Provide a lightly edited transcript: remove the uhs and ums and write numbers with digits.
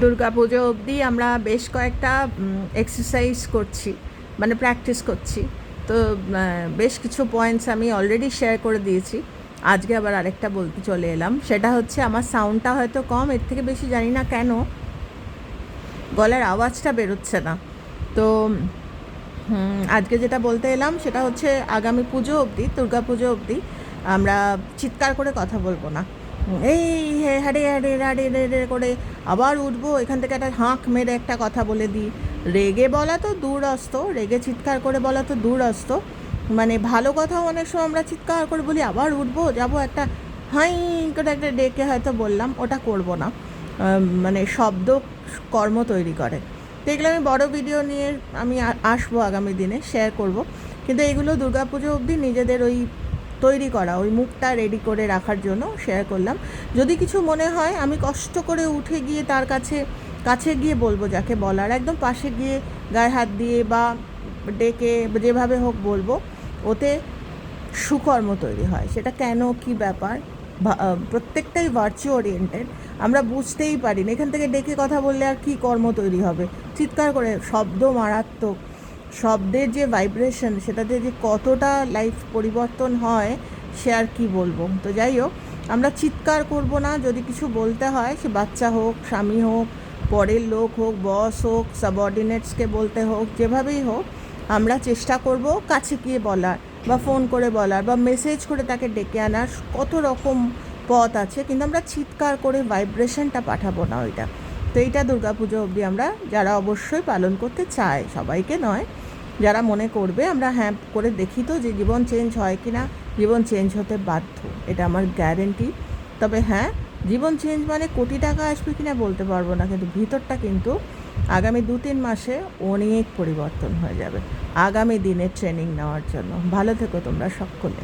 দুর্গাপুজো অবধি আমরা বেশ কয়েকটা এক্সারসাইজ করছি, মানে প্র্যাকটিস করছি। তো বেশ কিছু পয়েন্টস আমি অলরেডি শেয়ার করে দিয়েছি। আজকে আবার আরেকটা বলতে চলে এলাম। সেটা হচ্ছে আমার সাউন্ডটা হয়তো কম, এর থেকে বেশি জানি না কেন গলার আওয়াজটা বেরোচ্ছে না। তো আজকে যেটা বলতে এলাম সেটা হচ্ছে আগামী পুজো অবধি, দুর্গাপুজো অবধি আমরা চিৎকার করে কথা বলবো না। এই হে হারে হারে হারে রে রে করে আবার উঠবো, এখান থেকে একটা হাঁক মেরে একটা কথা বলে দিই। রেগে বলা তো দূরস্ত, রেগে চিৎকার করে বলা তো দূরস্ত, মানে ভালো কথাও অনেক সময় আমরা চিৎকার করে বলি, আবার উঠবো যাবো, একটা হাই করে একটা ডেকে হয়তো বললাম, ওটা করব না। মানে শব্দ কর্ম তৈরি করে। তো এগুলো আমি বড়ো ভিডিও নিয়ে আমি আসবো আগামী দিনে, শেয়ার করব। কিন্তু এগুলো দুর্গাপুজো অবধি নিজেদের ওই তৈরি করা, ওই মুখটা রেডি করে রাখার জন্য শেয়ার করলাম। যদি কিছু মনে হয় আমি কষ্ট করে উঠে গিয়ে তার কাছে গিয়ে বলবো, যাকে বলার একদম পাশে গিয়ে গায়ে হাত দিয়ে বা ডেকে যেভাবে হোক বলবো, ওতে সুকর্ম তৈরি হয়। সেটা কেন, কি ব্যাপার, প্রত্যেকটাই ভার্চু ওরিয়েন্টেড। আমরা বুঝতেই পারি না এখান থেকে ডেকে কথা বললে আর কি কর্ম তৈরি হবে। চিৎকার করে শব্দ মারাত্মক, শব্দের যে ভাইব্রেশন, সেটাতে যে কতটা লাইফ পরিবর্তন হয় সে আর কি বলবো। তো যাই হোক, আমরা চিৎকার করব না। যদি কিছু বলতে হয়, সে বাচ্চা হোক, স্বামী হোক, পরের লোক হোক, বস হোক, সাবঅর্ডিনেটসকে বলতে হোক, যেভাবেই হোক, আমরা চেষ্টা করব কাছে গিয়ে বলার, বা ফোন করে বলার, বা মেসেজ করে তাকে ডেকে আনার। কত রকম পথ আছে, কিন্তু আমরা চিৎকার করে ভাইব্রেশনটা পাঠাবো না ওইটা। তো এইটা দুর্গাপুজো অবধি আমরা যারা অবশ্যই পালন করতে চায়, সবাইকে নয়, যারা মনে করবে, আমরা হ্যাঁ করে দেখি তো যে জীবন চেঞ্জ হয় কি না। জীবন চেঞ্জ হতে বাধ্য, এটা আমার গ্যারেন্টি। তবে হ্যাঁ, জীবন চেঞ্জ মানে কোটি টাকা আসবে কিনা বলতে পারবো না, কিন্তু ভিতরটা কিন্তু আগামী 2-3 মাসে অনেক পরিবর্তন হয়ে যাবে। আগামী দিনে ট্রেনিং নেওয়ার জন্য ভালো থেকো তোমরা সকলে।